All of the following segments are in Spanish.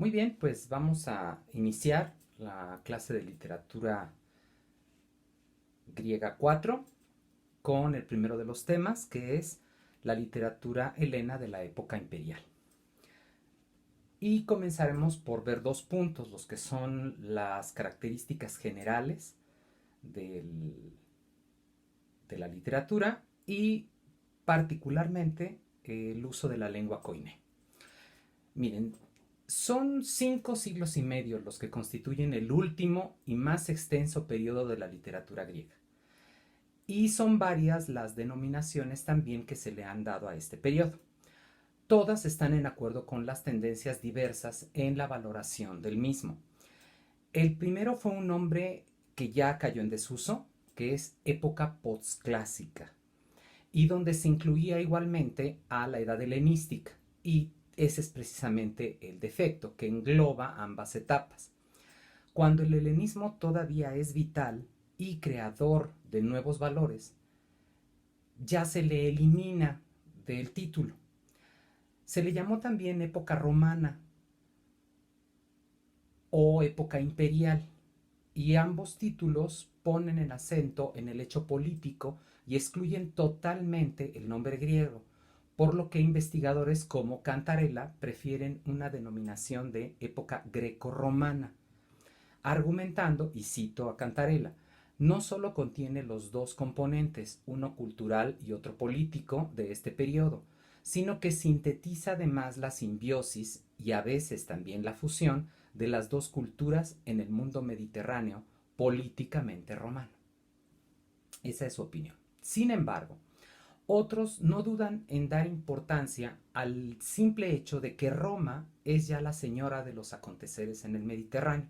Muy bien, pues vamos a iniciar la clase de literatura griega 4 con el primero de los temas, que es la literatura helena de la época imperial. Y comenzaremos por ver dos puntos, los que son las características generales del- de la literatura y particularmente el uso de la lengua koiné. Miren, son 5 siglos y medio los que constituyen el último y más extenso periodo de la literatura griega. Y son varias las denominaciones también que se le han dado a este periodo. Todas están en acuerdo con las tendencias diversas en la valoración del mismo. El primero fue un nombre que ya cayó en desuso, que es época postclásica, y donde se incluía igualmente a la edad helenística, y ese es precisamente el defecto, que engloba ambas etapas. Cuando el helenismo todavía es vital y creador de nuevos valores, ya se le elimina del título. Se le llamó también época romana o época imperial, y ambos títulos ponen el acento en el hecho político y excluyen totalmente el nombre griego, por lo que investigadores como Cantarella prefieren una denominación de época greco-romana, argumentando, y cito a Cantarella, no solo contiene los dos componentes, uno cultural y otro político, de este periodo, sino que sintetiza además la simbiosis y a veces también la fusión de las dos culturas en el mundo mediterráneo políticamente romano. Esa es su opinión. Sin embargo, otros no dudan en dar importancia al simple hecho de que Roma es ya la señora de los aconteceres en el Mediterráneo.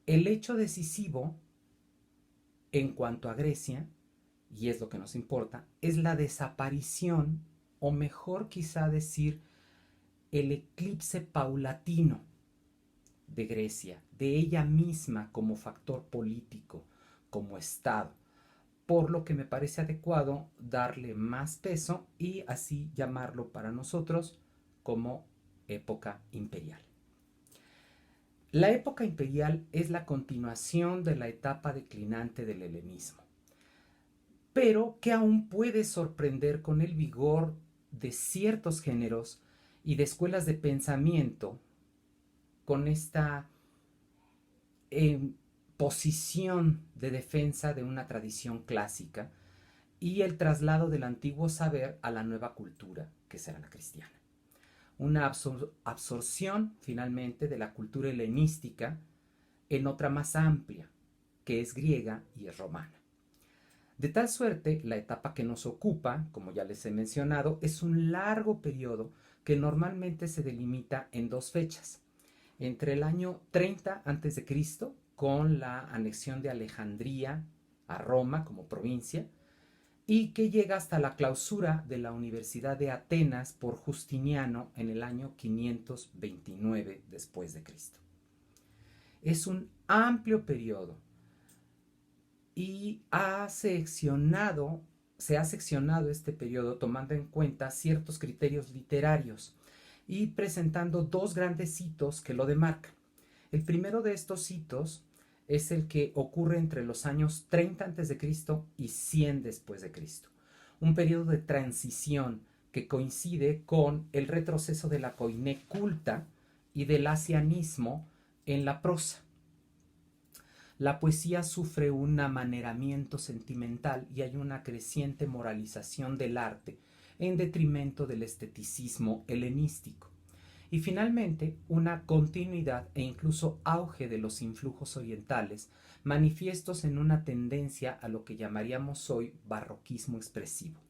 El hecho decisivo en cuanto a Grecia, y es lo que nos importa, es la desaparición, o mejor quizá decir, el eclipse paulatino de Grecia, de ella misma como factor político, como Estado, por lo que me parece adecuado darle más peso y así llamarlo para nosotros como época imperial. La época imperial es la continuación de la etapa declinante del helenismo, pero que aún puede sorprender con el vigor de ciertos géneros y de escuelas de pensamiento, con esta eh, posición de defensa de una tradición clásica y el traslado del antiguo saber a la nueva cultura, que será la cristiana. Una absorción finalmente de la cultura helenística en otra más amplia, que es griega y es romana. De tal suerte, la etapa que nos ocupa, como ya les he mencionado, es un largo periodo que normalmente se delimita en dos fechas. Entre el año 30 a.C., con la anexión de Alejandría a Roma como provincia, y que llega hasta la clausura de la Universidad de Atenas por Justiniano en el año 529 después de Cristo. Es un amplio periodo y se ha seccionado este periodo tomando en cuenta ciertos criterios literarios y presentando dos grandes hitos que lo demarcan. El primero de estos hitos es el que ocurre entre los años 30 a.C. y 100 después de Cristo, un periodo de transición que coincide con el retroceso de la koiné culta y del asianismo en la prosa. La poesía sufre un amaneramiento sentimental y hay una creciente moralización del arte en detrimento del esteticismo helenístico. Y finalmente, una continuidad e incluso auge de los influjos orientales, manifiestos en una tendencia a lo que llamaríamos hoy barroquismo expresivo.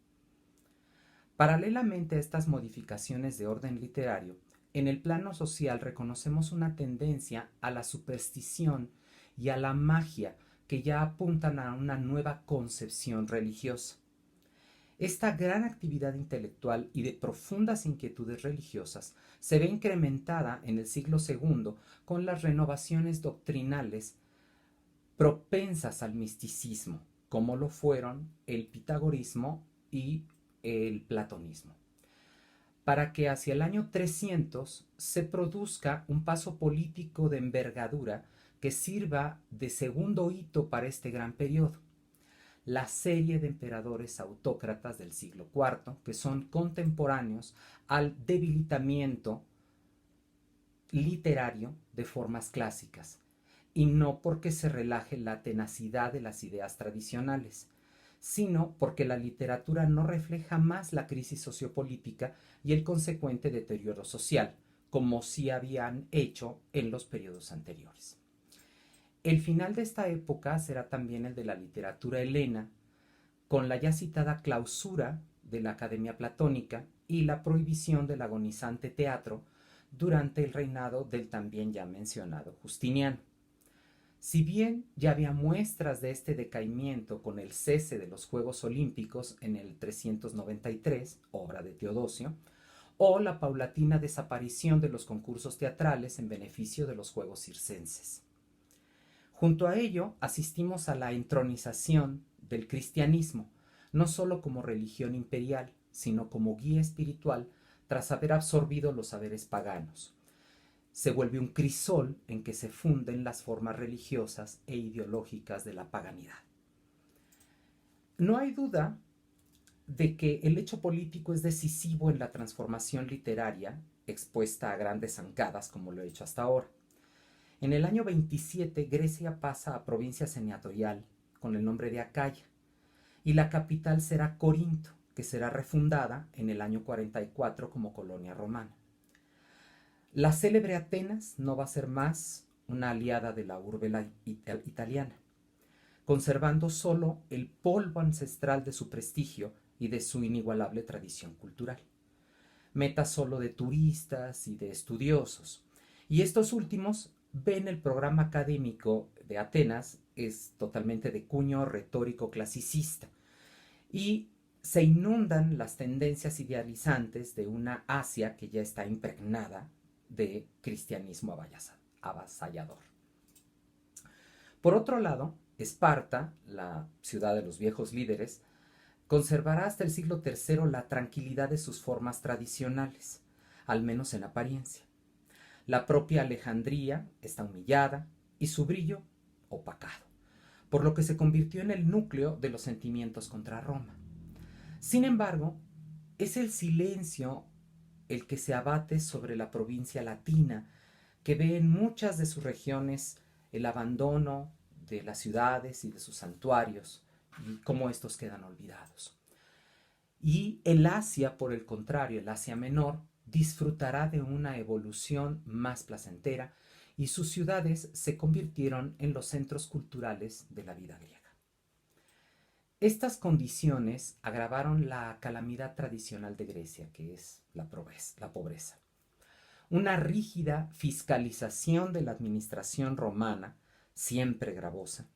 Paralelamente a estas modificaciones de orden literario, en el plano social reconocemos una tendencia a la superstición y a la magia que ya apuntan a una nueva concepción religiosa. Esta gran actividad intelectual y de profundas inquietudes religiosas se ve incrementada en el siglo segundo con las renovaciones doctrinales propensas al misticismo, como lo fueron el pitagorismo y el platonismo. para que hacia el año 300 se produzca un paso político de envergadura que sirva de segundo hito para este gran periodo: la serie de emperadores autócratas del siglo IV, que son contemporáneos al debilitamiento literario de formas clásicas, y no porque se relaje la tenacidad de las ideas tradicionales, sino porque la literatura no refleja más la crisis sociopolítica y el consecuente deterioro social, como sí habían hecho en los periodos anteriores. El final de esta época será también el de la literatura helena, con la ya citada clausura de la Academia Platónica y la prohibición del agonizante teatro durante el reinado del también ya mencionado Justiniano. Si bien ya había muestras de este decaimiento con el cese de los Juegos Olímpicos en el 393, obra de Teodosio, o la paulatina desaparición de los concursos teatrales en beneficio de los Juegos Circenses. Junto a ello, asistimos a la entronización del cristianismo, no solo como religión imperial, sino como guía espiritual tras haber absorbido los saberes paganos. Se vuelve un crisol en que se funden las formas religiosas e ideológicas de la paganidad. No hay duda de que el hecho político es decisivo en la transformación literaria, expuesta a grandes zancadas como lo he hecho hasta ahora. En el año 27, Grecia pasa a provincia senatorial con el nombre de Acaya, y la capital será Corinto, que será refundada en el año 44 como colonia romana. La célebre Atenas no va a ser más una aliada de la urbe italiana, conservando solo el polvo ancestral de su prestigio y de su inigualable tradición cultural. Meta solo de turistas y de estudiosos, y estos últimos ven el programa académico de Atenas es totalmente de cuño retórico clasicista, y se inundan las tendencias idealizantes de una Asia que ya está impregnada de cristianismo avasallador. Por otro lado, Esparta, la ciudad de los viejos líderes, conservará hasta el siglo III la tranquilidad de sus formas tradicionales, al menos en apariencia. La propia Alejandría está humillada y su brillo opacado, por lo que se convirtió en el núcleo de los sentimientos contra Roma. Sin embargo, es el silencio el que se abate sobre la provincia latina, que ve en muchas de sus regiones el abandono de las ciudades y de sus santuarios, y cómo estos quedan olvidados. Y el Asia, por el contrario, el Asia Menor, disfrutará de una evolución más placentera, y sus ciudades se convirtieron en los centros culturales de la vida griega. Estas condiciones agravaron la calamidad tradicional de Grecia, que es la pobreza. Una rígida fiscalización de la administración romana, siempre gravosa,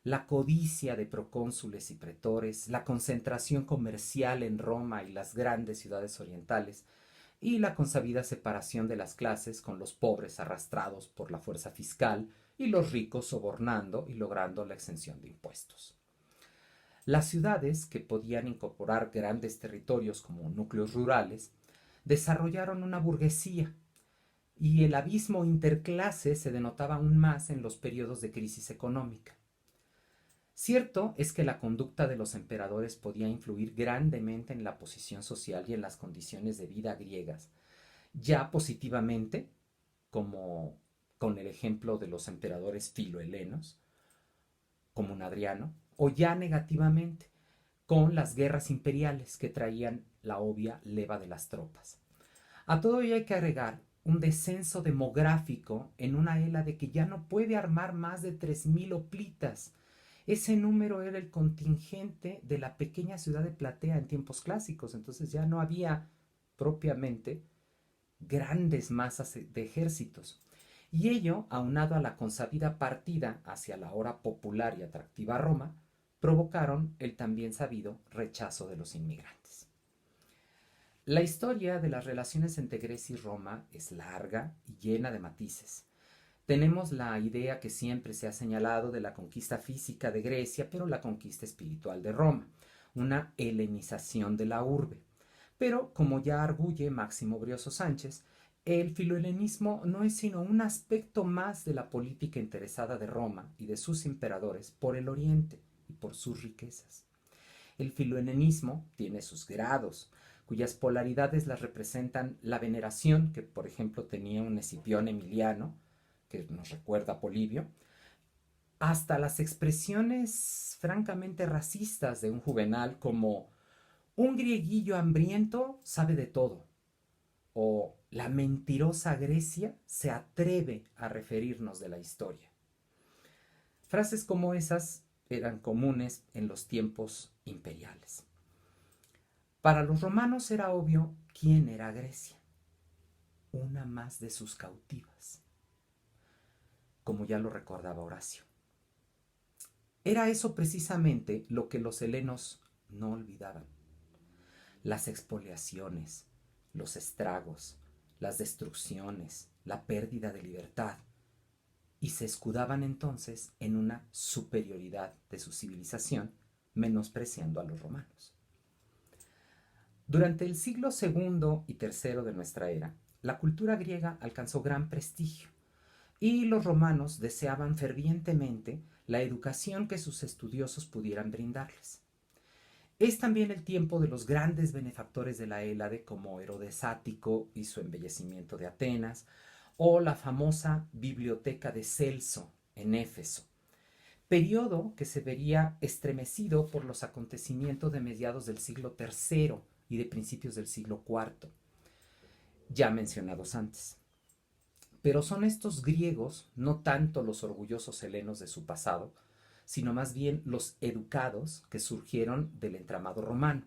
la codicia de procónsules y pretores, la concentración comercial en Roma y las grandes ciudades orientales, y la consabida separación de las clases, con los pobres arrastrados por la fuerza fiscal y los ricos sobornando y logrando la exención de impuestos. Las ciudades, que podían incorporar grandes territorios como núcleos rurales, desarrollaron una burguesía, y el abismo interclase se denotaba aún más en los periodos de crisis económica. Cierto es que la conducta de los emperadores podía influir grandemente en la posición social y en las condiciones de vida griegas, ya positivamente, como con el ejemplo de los emperadores filohelenos, como un Adriano, o ya negativamente, con las guerras imperiales que traían la obvia leva de las tropas. A todo ello hay que agregar un descenso demográfico en una Hélade que ya no puede armar más de 3.000 hoplitas. Ese número era el contingente de la pequeña ciudad de Platea en tiempos clásicos, entonces ya no había propiamente grandes masas de ejércitos. Y ello, aunado a la consabida partida hacia la ahora popular y atractiva Roma, provocaron el también sabido rechazo de los inmigrantes. La historia de las relaciones entre Grecia y Roma es larga y llena de matices. Tenemos la idea que siempre se ha señalado de la conquista física de Grecia, pero la conquista espiritual de Roma, una helenización de la urbe. Pero, como ya arguye Máximo Brioso Sánchez, el filohelenismo no es sino un aspecto más de la política interesada de Roma y de sus emperadores por el Oriente y por sus riquezas. El filohelenismo tiene sus grados, cuyas polaridades las representan la veneración que, por ejemplo, tenía un Escipión Emiliano, que nos recuerda a Polibio, hasta las expresiones francamente racistas de un Juvenal como un grieguillo hambriento sabe de todo, o la mentirosa Grecia se atreve a referirnos de la historia. Frases como esas eran comunes en los tiempos imperiales. Para los romanos era obvio quién era Grecia, una más de sus cautivas, como ya lo recordaba Horacio. Era eso precisamente lo que los helenos no olvidaban: las expoliaciones, los estragos, las destrucciones, la pérdida de libertad, y se escudaban entonces en una superioridad de su civilización, menospreciando a los romanos. Durante el siglo II y III de nuestra era, la cultura griega alcanzó gran prestigio y los romanos deseaban fervientemente la educación que sus estudiosos pudieran brindarles. Es también el tiempo de los grandes benefactores de la Hélade, como Herodes Ático y su embellecimiento de Atenas, o la famosa biblioteca de Celso en Éfeso, periodo que se vería estremecido por los acontecimientos de mediados del siglo III y de principios del siglo IV, ya mencionados antes. Pero son estos griegos, no tanto los orgullosos helenos de su pasado, sino más bien los educados que surgieron del entramado romano.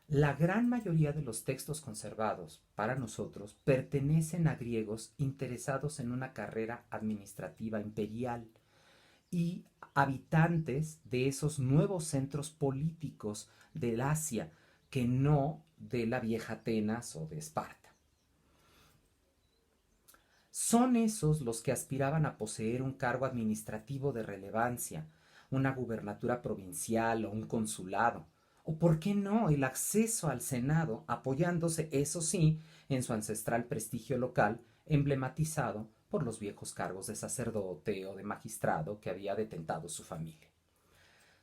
La gran mayoría de los textos conservados para nosotros pertenecen a griegos interesados en una carrera administrativa imperial y habitantes de esos nuevos centros políticos del Asia, que no de la vieja Atenas o de Esparta. Son esos los que aspiraban a poseer un cargo administrativo de relevancia, una gubernatura provincial o un consulado, o por qué no el acceso al Senado, apoyándose, eso sí, en su ancestral prestigio local, emblematizado por los viejos cargos de sacerdote o de magistrado que había detentado su familia.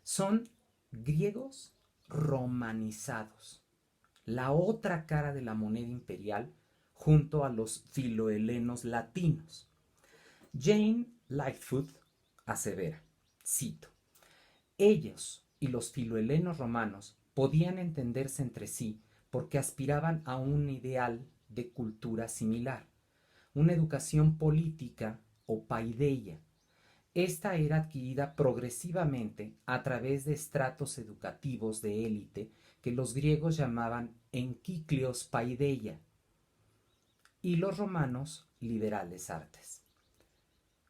Son griegos romanizados, la otra cara de la moneda imperial, junto a los filohelenos latinos. Jane Lightfoot asevera, cito: ellos y los filohelenos romanos podían entenderse entre sí porque aspiraban a un ideal de cultura similar, una educación política o paideia. Esta era adquirida progresivamente a través de estratos educativos de élite que los griegos llamaban enkyklios paideia y los romanos liberales artes.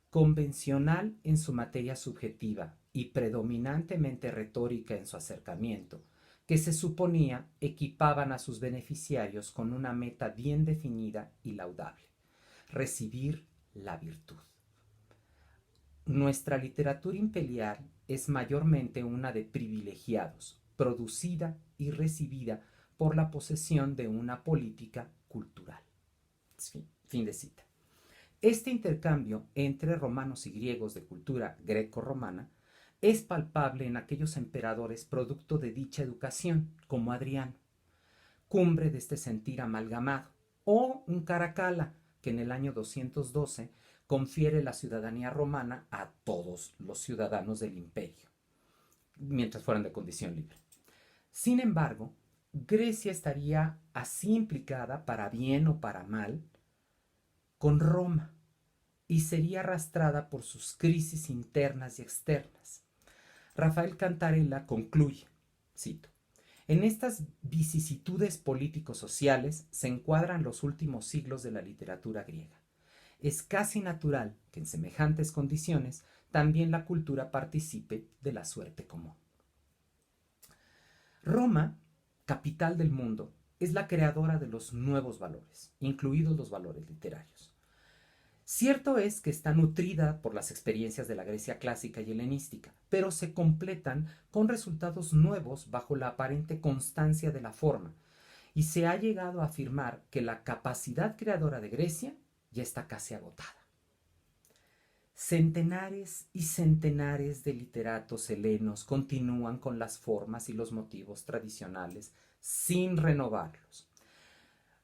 Convencional en su materia subjetiva y predominantemente retórica en su acercamiento, que se suponía equipaban a sus beneficiarios con una meta bien definida y laudable: recibir la virtud. Nuestra literatura imperial es mayormente una de privilegiados, producida y recibida por la posesión de una política cultural. Fin de cita. Este intercambio entre romanos y griegos de cultura greco-romana es palpable en aquellos emperadores producto de dicha educación, como Adriano, cumbre de este sentir amalgamado, o un Caracalla, que en el año 212 confiere la ciudadanía romana a todos los ciudadanos del imperio, mientras fueran de condición libre. Sin embargo, Grecia estaría así implicada, para bien o para mal, con Roma, y sería arrastrada por sus crisis internas y externas. Rafael Cantarella concluye, cito: en estas vicisitudes político-sociales se encuadran los últimos siglos de la literatura griega. Es casi natural que en semejantes condiciones también la cultura participe de la suerte común. Roma, capital del mundo, es la creadora de los nuevos valores, incluidos los valores literarios. Cierto es que está nutrida por las experiencias de la Grecia clásica y helenística, pero se completan con resultados nuevos bajo la aparente constancia de la forma, y se ha llegado a afirmar que la capacidad creadora de Grecia ya está casi agotada. Centenares y centenares de literatos helenos continúan con las formas y los motivos tradicionales sin renovarlos.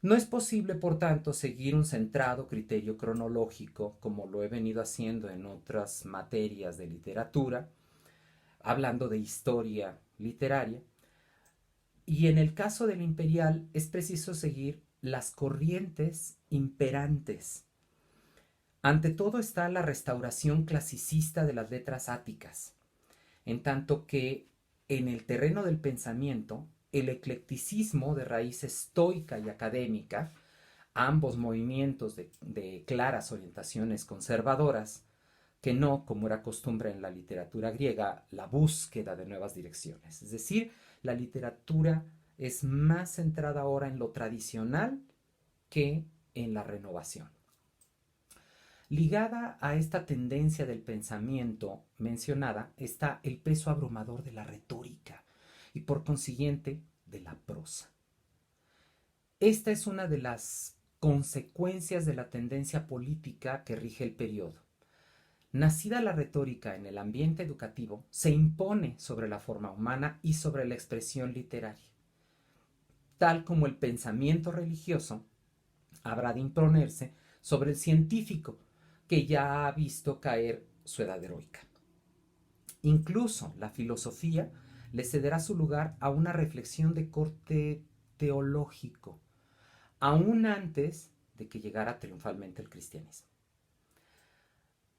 No es posible, por tanto, seguir un centrado criterio cronológico, como lo he venido haciendo en otras materias de literatura, hablando de historia literaria, y en el caso del imperial es preciso seguir las corrientes imperantes. Ante todo está la restauración clasicista de las letras áticas, en tanto que en el terreno del pensamiento, el eclecticismo de raíz estoica y académica, ambos movimientos de claras orientaciones conservadoras, que no, como era costumbre en la literatura griega, la búsqueda de nuevas direcciones. Es decir, la literatura es más centrada ahora en lo tradicional que en la renovación. Ligada a esta tendencia del pensamiento mencionada está el peso abrumador de la retórica y por consiguiente de la prosa. Esta es una de las consecuencias de la tendencia política que rige el periodo. Nacida la retórica en el ambiente educativo, se impone sobre la forma humana y sobre la expresión literaria, tal como el pensamiento religioso habrá de imponerse sobre el científico, que ya ha visto caer su edad heroica. Incluso la filosofía le cederá su lugar a una reflexión de corte teológico, aún antes de que llegara triunfalmente el cristianismo.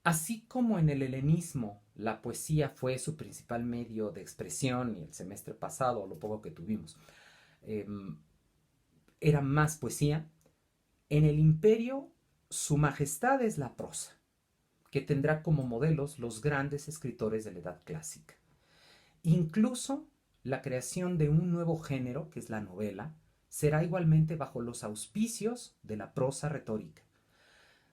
Así como en el helenismo la poesía fue su principal medio de expresión, y el semestre pasado, lo poco que tuvimos, era más poesía, en el imperio su majestad es la prosa, que tendrá como modelos los grandes escritores de la Edad Clásica. Incluso la creación de un nuevo género, que es la novela, será igualmente bajo los auspicios de la prosa retórica.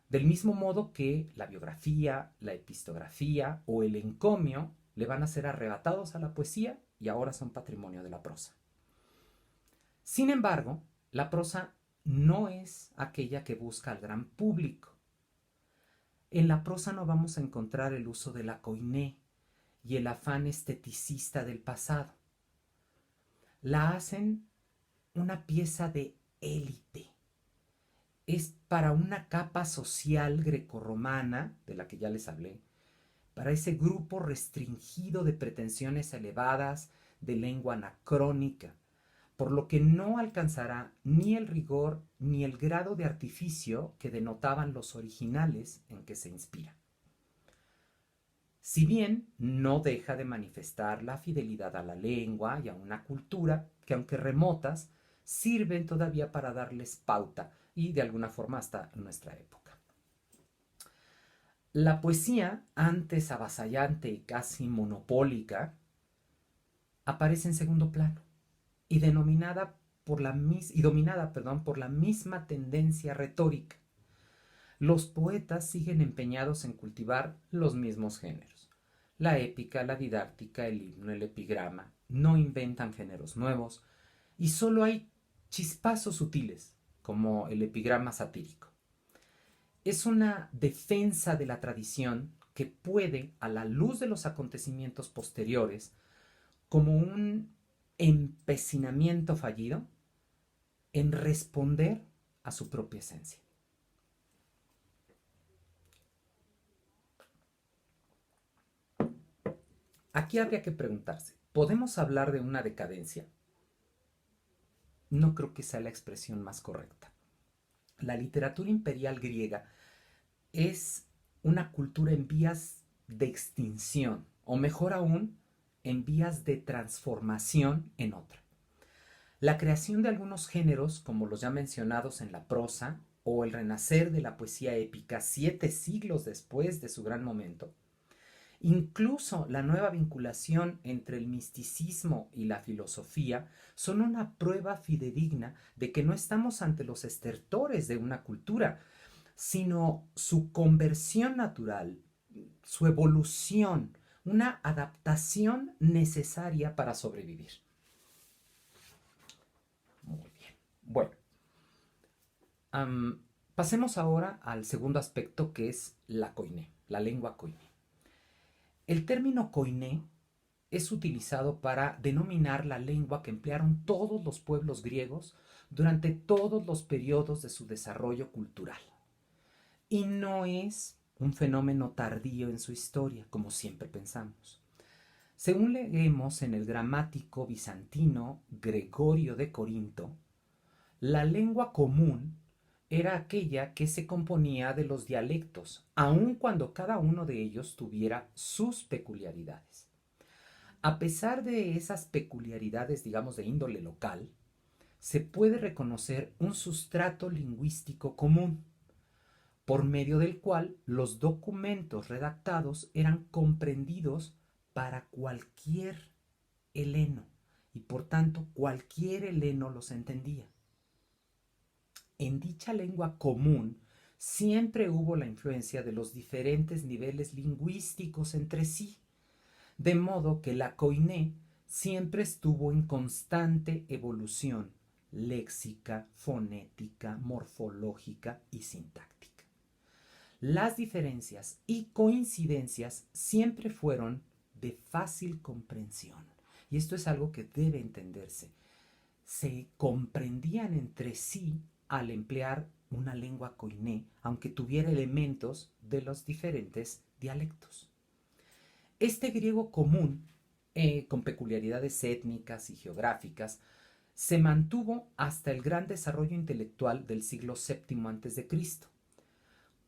Del mismo modo que la biografía, la epistografía o el encomio le van a ser arrebatados a la poesía y ahora son patrimonio de la prosa. Sin embargo, la prosa no es aquella que busca al gran público. En la prosa no vamos a encontrar el uso de la koiné y el afán esteticista del pasado. La hacen una pieza de élite. Es para una capa social grecorromana, de la que ya les hablé, para ese grupo restringido de pretensiones elevadas, de lengua anacrónica, por lo que no alcanzará ni el rigor ni el grado de artificio que denotaban los originales en que se inspira. Si bien no deja de manifestar la fidelidad a la lengua y a una cultura que, aunque remotas, sirven todavía para darles pauta y de alguna forma hasta nuestra época. La poesía, antes avasallante y casi monopólica, aparece en segundo plano y dominada por la misma tendencia retórica. Los poetas siguen empeñados en cultivar los mismos géneros: la épica, la didáctica, el himno, el epigrama. No inventan géneros nuevos y solo hay chispazos sutiles, como el epigrama satírico. Es una defensa de la tradición que puede, a la luz de los acontecimientos posteriores, como un empecinamiento fallido en responder a su propia esencia. Aquí habría que preguntarse, ¿podemos hablar de una decadencia? No creo que sea la expresión más correcta. La literatura imperial griega es una cultura en vías de extinción, o mejor aún, en vías de transformación en otra. La creación de algunos géneros, como los ya mencionados en la prosa, o el renacer de la poesía épica 7 siglos después de su gran momento, incluso la nueva vinculación entre el misticismo y la filosofía, son una prueba fidedigna de que no estamos ante los estertores de una cultura, sino su conversión natural, su evolución, una adaptación necesaria para sobrevivir. Muy bien. Bueno, am, pasemos ahora al segundo aspecto que es la koiné, la lengua koiné. El término koiné es utilizado para denominar la lengua que emplearon todos los pueblos griegos durante todos los periodos de su desarrollo cultural. Y no es un fenómeno tardío en su historia, como siempre pensamos. Según leemos en el gramático bizantino Gregorio de Corinto, la lengua común era aquella que se componía de los dialectos, aun cuando cada uno de ellos tuviera sus peculiaridades. A pesar de esas peculiaridades, digamos, de índole local, se puede reconocer un sustrato lingüístico común, por medio del cual los documentos redactados eran comprendidos para cualquier heleno, y por tanto cualquier heleno los entendía. En dicha lengua común siempre hubo la influencia de los diferentes niveles lingüísticos entre sí, de modo que la koiné siempre estuvo en constante evolución léxica, fonética, morfológica y sintáctica. Las diferencias y coincidencias siempre fueron de fácil comprensión. Y esto es algo que debe entenderse. Se comprendían entre sí al emplear una lengua koiné, aunque tuviera elementos de los diferentes dialectos. Este griego común, con peculiaridades étnicas y geográficas, se mantuvo hasta el gran desarrollo intelectual del siglo VII a.C.,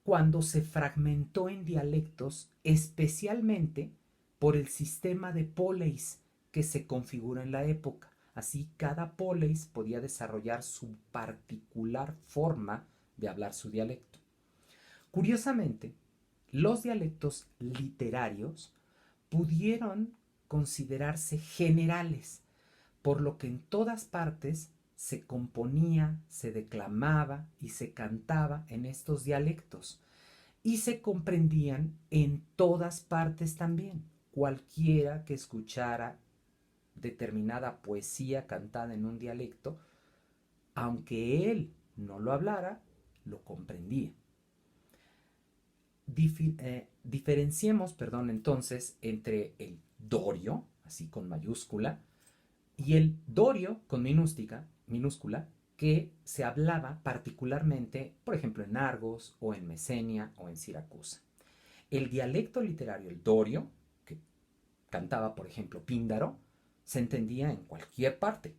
cuando se fragmentó en dialectos, especialmente por el sistema de poleis que se configura en la época. Así, cada poleis podía desarrollar su particular forma de hablar su dialecto. Curiosamente, los dialectos literarios pudieron considerarse generales, por lo que en todas partes se componía, se declamaba y se cantaba en estos dialectos y se comprendían en todas partes también. Cualquiera que escuchara determinada poesía cantada en un dialecto, aunque él no lo hablara, lo comprendía. Diferenciemos, entonces, entre el dorio, así con mayúscula, y el dorio con minúscula, que se hablaba particularmente, por ejemplo, en Argos o en Mesenia o en Siracusa. El dialecto literario, el dorio, que cantaba, por ejemplo, Píndaro, se entendía en cualquier parte.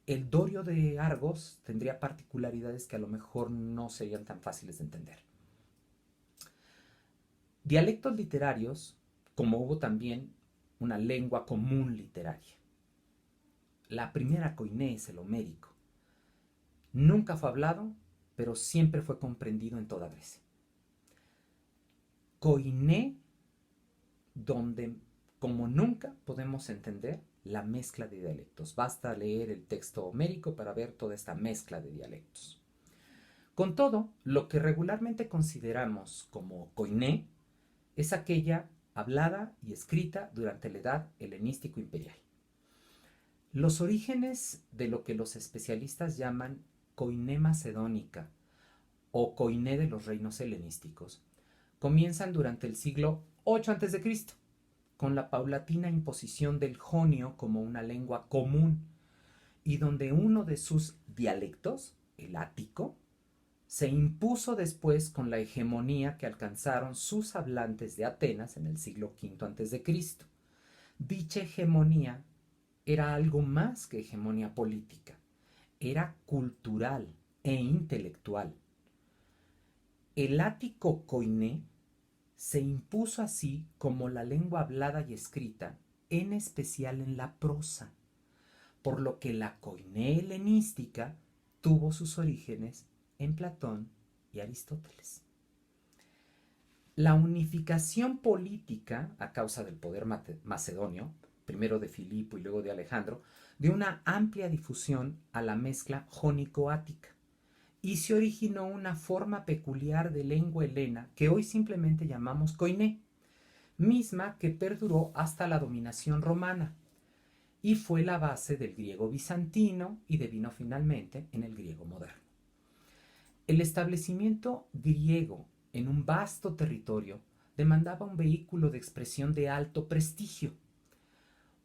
El dorio de Argos tendría particularidades que a lo mejor no serían tan fáciles de entender. Dialectos literarios, como hubo también una lengua común literaria. La primera koiné es el homérico. Nunca fue hablado, pero siempre fue comprendido en toda Grecia. Koiné, donde como nunca podemos entender la mezcla de dialectos. Basta leer el texto homérico para ver toda esta mezcla de dialectos. Con todo, lo que regularmente consideramos como koiné es aquella hablada y escrita durante la edad helenístico imperial. Los orígenes de lo que los especialistas llaman koiné macedónica o koiné de los reinos helenísticos comienzan durante el siglo VIII a.C., con la paulatina imposición del jonio como una lengua común, y donde uno de sus dialectos, el ático, se impuso después con la hegemonía que alcanzaron sus hablantes de Atenas en el siglo V a.C. Dicha hegemonía era algo más que hegemonía política, era cultural e intelectual. El ático koiné se impuso así como la lengua hablada y escrita, en especial en la prosa, por lo que la koiné helenística tuvo sus orígenes en Platón y Aristóteles. La unificación política, a causa del poder macedonio, primero de Filipo y luego de Alejandro, dio una amplia difusión a la mezcla jónico-ática y se originó una forma peculiar de lengua helena que hoy simplemente llamamos koiné, misma que perduró hasta la dominación romana y fue la base del griego bizantino y devino finalmente en el griego moderno. El establecimiento griego en un vasto territorio demandaba un vehículo de expresión de alto prestigio,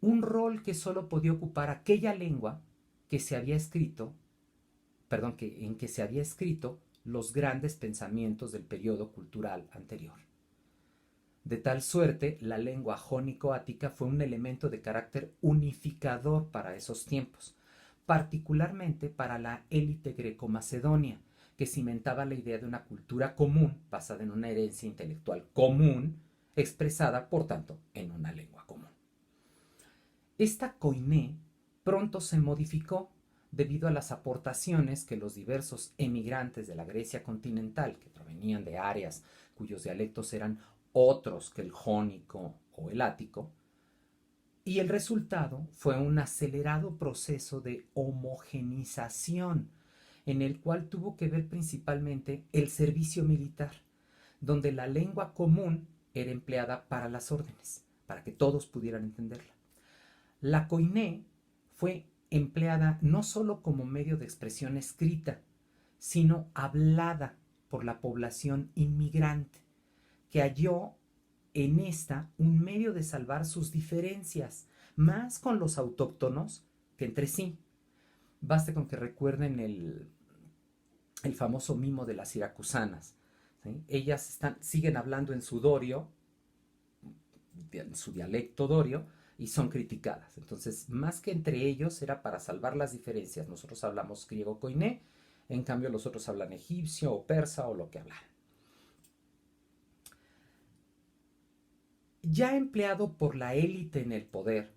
un rol que solo podía ocupar aquella lengua que se había escrito, en que se había escrito los grandes pensamientos del periodo cultural anterior. De tal suerte, la lengua jónico-ática fue un elemento de carácter unificador para esos tiempos, particularmente para la élite greco-macedonia, que cimentaba la idea de una cultura común basada en una herencia intelectual común, expresada, por tanto, en una lengua común. Esta koiné pronto se modificó debido a las aportaciones que los diversos emigrantes de la Grecia continental, que provenían de áreas cuyos dialectos eran otros que el jónico o el ático, y el resultado fue un acelerado proceso de homogenización, en el cual tuvo que ver principalmente el servicio militar, donde la lengua común era empleada para las órdenes, para que todos pudieran entenderla. La koiné fue empleada no solo como medio de expresión escrita, sino hablada por la población inmigrante, que halló en esta un medio de salvar sus diferencias, más con los autóctonos que entre sí. Baste con que recuerden el famoso mimo de las siracusanas, ¿sí? Ellas siguen hablando en su dorio, en su dialecto dorio, y son criticadas. Entonces, más que entre ellos, era para salvar las diferencias. Nosotros hablamos griego koiné, en cambio los otros hablan egipcio o persa o lo que hablan. Ya empleado por la élite en el poder,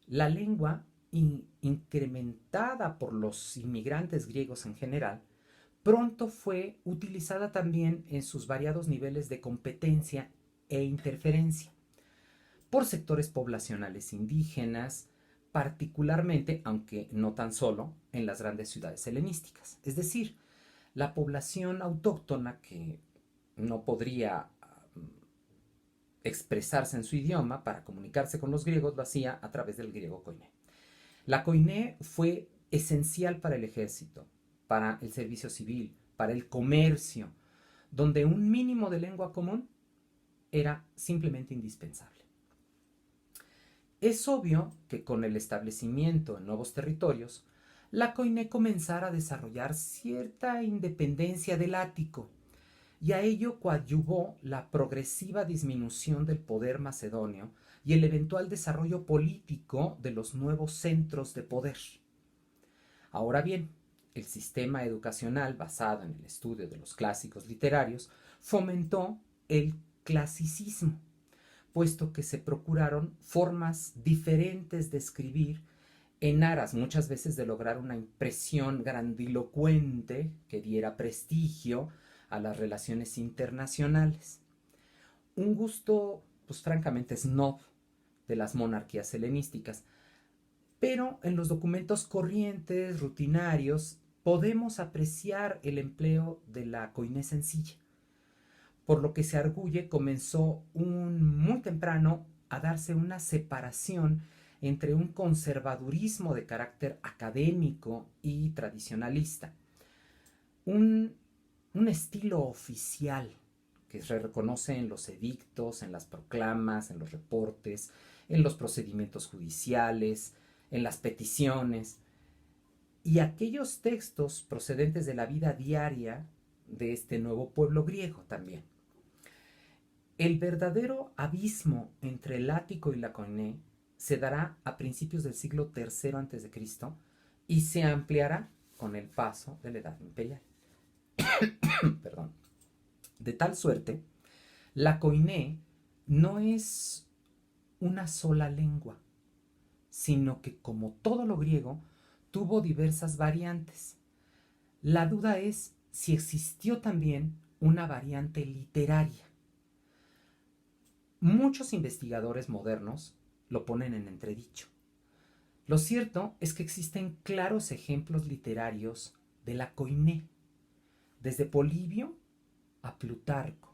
la lengua, incrementada por los inmigrantes griegos en general, pronto fue utilizada también en sus variados niveles de competencia e interferencia por sectores poblacionales indígenas, particularmente, aunque no tan solo, en las grandes ciudades helenísticas. Es decir, la población autóctona que no podría expresarse en su idioma para comunicarse con los griegos lo hacía a través del griego koiné. La koiné fue esencial para el ejército, para el servicio civil, para el comercio, donde un mínimo de lengua común era simplemente indispensable. Es obvio que con el establecimiento en nuevos territorios, la koiné comenzara a desarrollar cierta independencia del ático, y a ello coadyuvó la progresiva disminución del poder macedonio y el eventual desarrollo político de los nuevos centros de poder. Ahora bien, el sistema educacional basado en el estudio de los clásicos literarios fomentó el clasicismo, puesto que se procuraron formas diferentes de escribir en aras muchas veces de lograr una impresión grandilocuente que diera prestigio a las relaciones internacionales. Un gusto, pues francamente, snob de las monarquías helenísticas. Pero en los documentos corrientes, rutinarios, podemos apreciar el empleo de la koiné sencilla, por lo que se arguye comenzó muy temprano a darse una separación entre un conservadurismo de carácter académico y tradicionalista, un estilo oficial que se reconoce en los edictos, en las proclamas, en los reportes, en los procedimientos judiciales, en las peticiones, y aquellos textos procedentes de la vida diaria de este nuevo pueblo griego también. El verdadero abismo entre el ático y la koiné se dará a principios del siglo III a.C. y se ampliará con el paso de la Edad Imperial. Perdón. De tal suerte, la koiné no es una sola lengua, sino que, como todo lo griego, tuvo diversas variantes. La duda es si existió también una variante literaria. Muchos investigadores modernos lo ponen en entredicho. Lo cierto es que existen claros ejemplos literarios de la koiné, desde Polibio a Plutarco.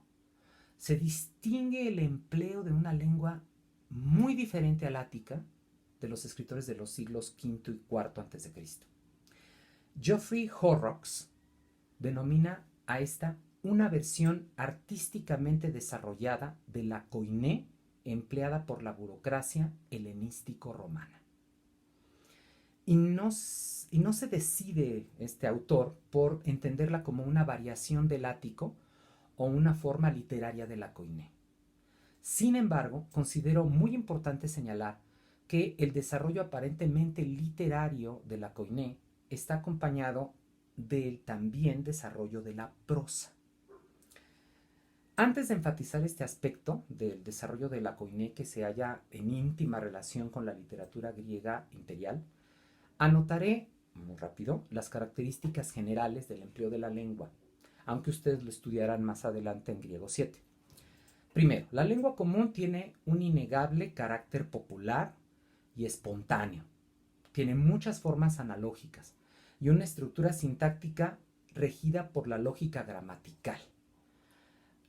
Se distingue el empleo de una lengua muy diferente al ática, de los escritores de los siglos V y IV a.C. Geoffrey Horrocks denomina a esta una versión artísticamente desarrollada de la koiné empleada por la burocracia helenístico-romana. Y no se decide este autor por entenderla como una variación del ático o una forma literaria de la koiné. Sin embargo, considero muy importante señalar que el desarrollo aparentemente literario de la koiné está acompañado del también desarrollo de la prosa. Antes de enfatizar este aspecto del desarrollo de la koiné que se halla en íntima relación con la literatura griega imperial, anotaré, muy rápido, las características generales del empleo de la lengua, aunque ustedes lo estudiarán más adelante en griego 7. Primero, la lengua común tiene un innegable carácter popular y espontáneo. Tiene muchas formas analógicas y una estructura sintáctica regida por la lógica gramatical,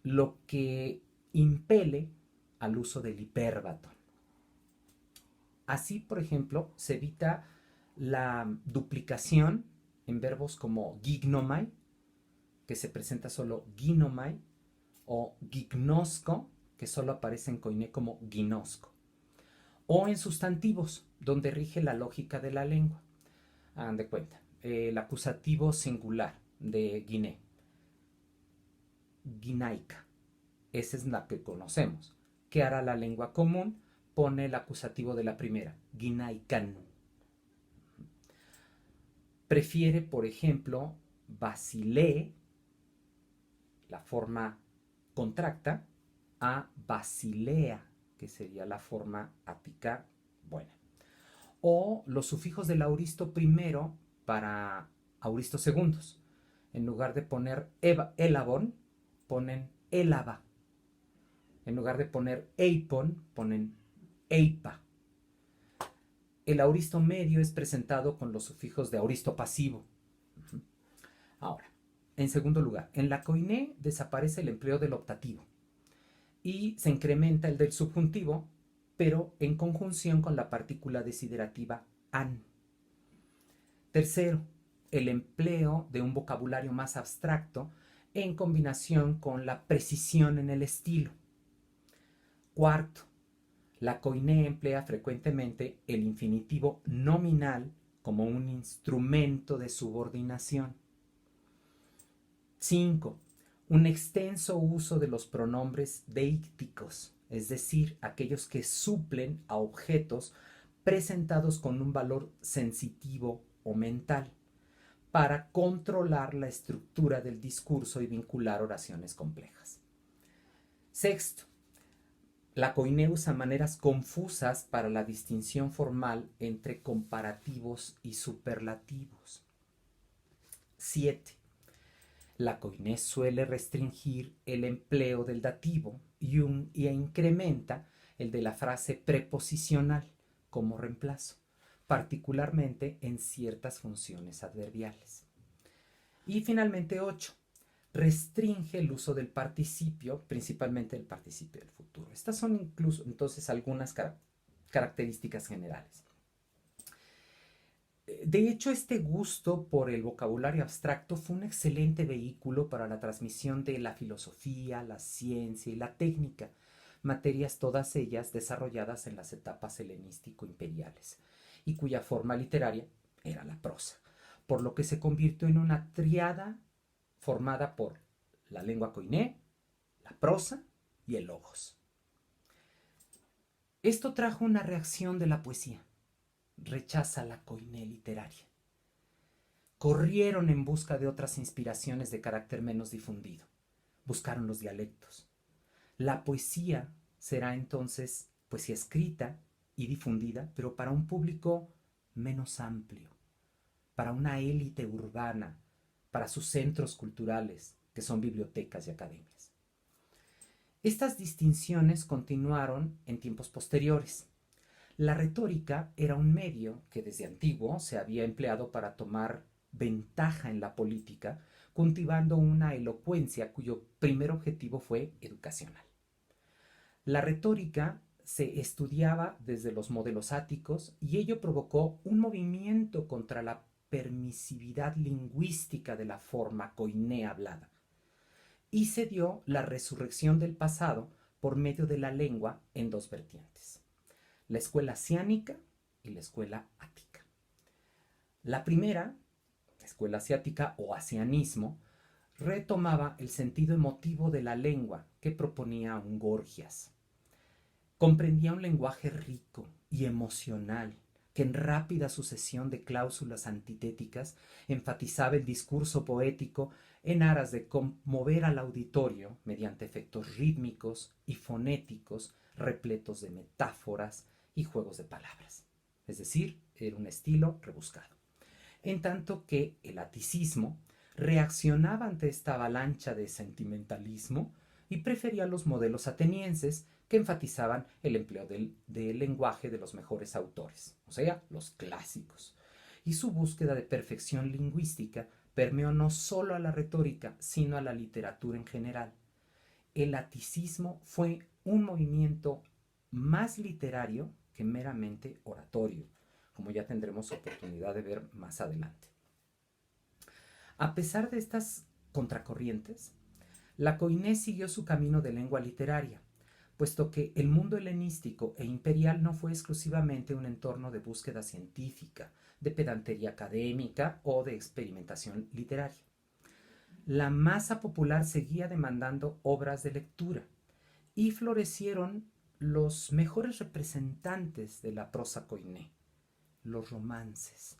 lo que impele al uso del hipérbato. Así, por ejemplo, se evita la duplicación en verbos como gignomai, que se presenta solo ginomai, o gignosco, que solo aparece en koiné como ginosco, o en sustantivos, donde rige la lógica de la lengua. Hagan de cuenta, el acusativo singular de Guiné, guinaica, esa es la que conocemos. ¿Qué hará la lengua común? Pone el acusativo de la primera, guinaican. Prefiere, por ejemplo, Basilea, la forma contracta, a Basilea, que sería la forma ática buena. O los sufijos del auristo primero para auristo segundos. En lugar de poner elabon, ponen elaba. En lugar de poner eipon, ponen eipa. El auristo medio es presentado con los sufijos de auristo pasivo. Ahora, en segundo lugar, en la koiné desaparece el empleo del optativo y se incrementa el del subjuntivo, pero en conjunción con la partícula desiderativa an. Tercero, el empleo de un vocabulario más abstracto en combinación con la precisión en el estilo. Cuarto, la koiné emplea frecuentemente el infinitivo nominal como un instrumento de subordinación. 5. Un extenso uso de los pronombres deícticos, es decir, aquellos que suplen a objetos presentados con un valor sensitivo o mental, para controlar la estructura del discurso y vincular oraciones complejas. Sexto, la koiné usa maneras confusas para la distinción formal entre comparativos y superlativos. 7. La koiné suele restringir el empleo del dativo y incrementa el de la frase preposicional como reemplazo, particularmente en ciertas funciones adverbiales. Y finalmente 8. Restringe el uso del participio, principalmente el participio del futuro. Estas son incluso entonces algunas características generales. De hecho, este gusto por el vocabulario abstracto fue un excelente vehículo para la transmisión de la filosofía, la ciencia y la técnica, materias todas ellas desarrolladas en las etapas helenístico-imperiales, y cuya forma literaria era la prosa, por lo que se convirtió en una tríada formada por la lengua koiné, la prosa y el logos. Esto trajo una reacción de la poesía. Rechaza la koiné literaria. Corrieron en busca de otras inspiraciones de carácter menos difundido. Buscaron los dialectos. La poesía será entonces poesía escrita y difundida, pero para un público menos amplio, para una élite urbana, para sus centros culturales, que son bibliotecas y academias. Estas distinciones continuaron en tiempos posteriores. La retórica era un medio que desde antiguo se había empleado para tomar ventaja en la política, cultivando una elocuencia cuyo primer objetivo fue educacional. La retórica se estudiaba desde los modelos áticos y ello provocó un movimiento contra la permisividad lingüística de la forma koiné hablada. Y se dio la resurrección del pasado por medio de la lengua en dos vertientes: la escuela asiánica y la escuela ática. La primera, la escuela asiática o asianismo, retomaba el sentido emotivo de la lengua que proponía un Gorgias. Comprendía un lenguaje rico y emocional que en rápida sucesión de cláusulas antitéticas enfatizaba el discurso poético en aras de conmover al auditorio mediante efectos rítmicos y fonéticos repletos de metáforas y juegos de palabras. Es decir, era un estilo rebuscado. En tanto que el aticismo reaccionaba ante esta avalancha de sentimentalismo y prefería los modelos atenienses que enfatizaban el empleo del lenguaje de los mejores autores, o sea, los clásicos. Y su búsqueda de perfección lingüística permeó no solo a la retórica, sino a la literatura en general. El aticismo fue un movimiento más literario que meramente oratorio, como ya tendremos oportunidad de ver más adelante. A pesar de estas contracorrientes, la koiné siguió su camino de lengua literaria, puesto que el mundo helenístico e imperial no fue exclusivamente un entorno de búsqueda científica, de pedantería académica o de experimentación literaria. La masa popular seguía demandando obras de lectura y florecieron los mejores representantes de la prosa koiné: los romances,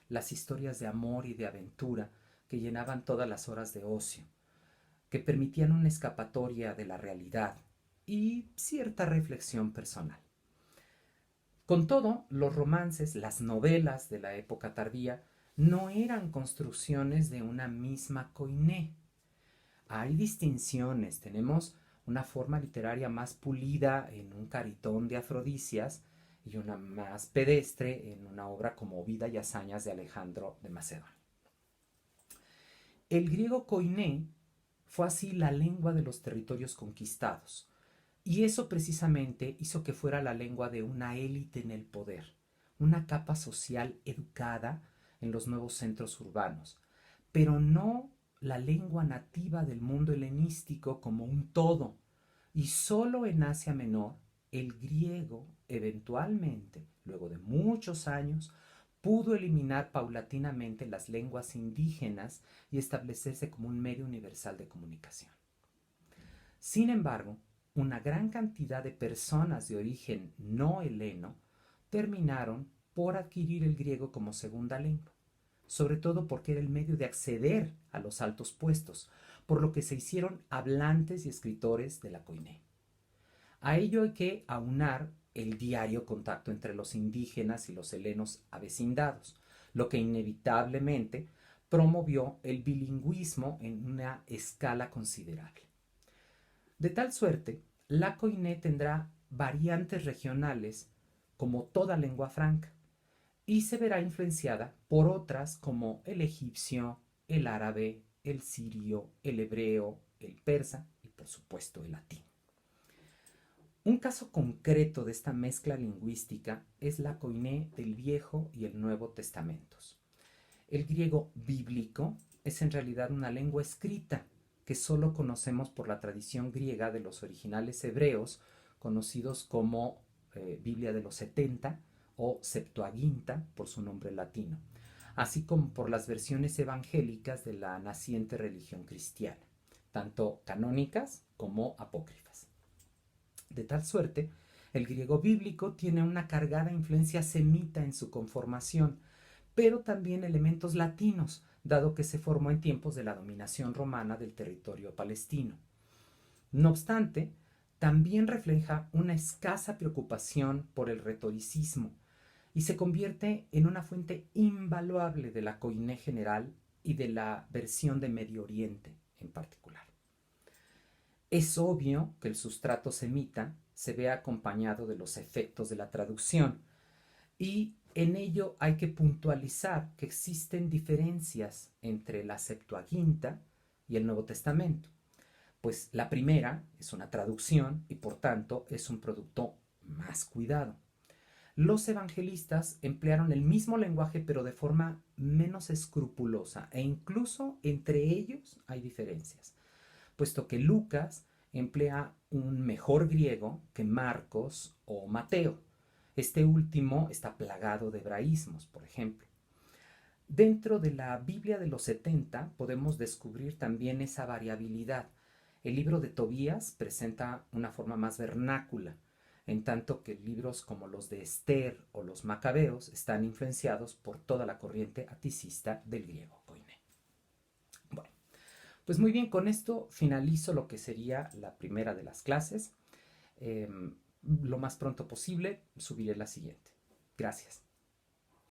las historias de amor y de aventura que llenaban todas las horas de ocio, que permitían una escapatoria de la realidad y cierta reflexión personal. Con todo, los romances, las novelas de la época tardía, no eran construcciones de una misma koiné. Hay distinciones. Tenemos una forma literaria más pulida en un Caritón de Afrodisias y una más pedestre en una obra como Vida y Hazañas de Alejandro de Macedonia. El griego koiné fue así la lengua de los territorios conquistados, y eso precisamente hizo que fuera la lengua de una élite en el poder, una capa social educada en los nuevos centros urbanos, pero no la lengua nativa del mundo helenístico como un todo. Y solo en Asia Menor, el griego eventualmente, luego de muchos años, pudo eliminar paulatinamente las lenguas indígenas y establecerse como un medio universal de comunicación. Sin embargo, una gran cantidad de personas de origen no heleno terminaron por adquirir el griego como segunda lengua, sobre todo porque era el medio de acceder a los altos puestos, por lo que se hicieron hablantes y escritores de la koiné. A ello hay que aunar el diario contacto entre los indígenas y los helenos avecindados, lo que inevitablemente promovió el bilingüismo en una escala considerable. De tal suerte, la koiné tendrá variantes regionales como toda lengua franca y se verá influenciada por otras como el egipcio, el árabe, el sirio, el hebreo, el persa y por supuesto el latín. Un caso concreto de esta mezcla lingüística es la koiné del Viejo y el Nuevo Testamentos. El griego bíblico es en realidad una lengua escrita que solo conocemos por la tradición griega de los originales hebreos, conocidos como Biblia de los 70 o Septuaginta por su nombre latino, así como por las versiones evangélicas de la naciente religión cristiana, tanto canónicas como apócrifas. De tal suerte, el griego bíblico tiene una cargada influencia semita en su conformación, pero también elementos latinos, dado que se formó en tiempos de la dominación romana del territorio palestino. No obstante, también refleja una escasa preocupación por el retoricismo y se convierte en una fuente invaluable de la koiné general y de la versión de Medio Oriente en particular. Es obvio que el sustrato semita se ve acompañado de los efectos de la traducción y en ello hay que puntualizar que existen diferencias entre la Septuaginta y el Nuevo Testamento, pues la primera es una traducción y por tanto es un producto más cuidado. Los evangelistas emplearon el mismo lenguaje pero de forma menos escrupulosa e incluso entre ellos hay diferencias, puesto que Lucas emplea un mejor griego que Marcos o Mateo. Este último está plagado de hebraísmos, por ejemplo. Dentro de la Biblia de los 70 podemos descubrir también esa variabilidad. El libro de Tobías presenta una forma más vernácula, en tanto que libros como los de Esther o los Macabeos están influenciados por toda la corriente aticista del griego koiné. Bueno, pues muy bien, con esto finalizo lo que sería la primera de las clases. Lo más pronto posible subiré la siguiente. Gracias.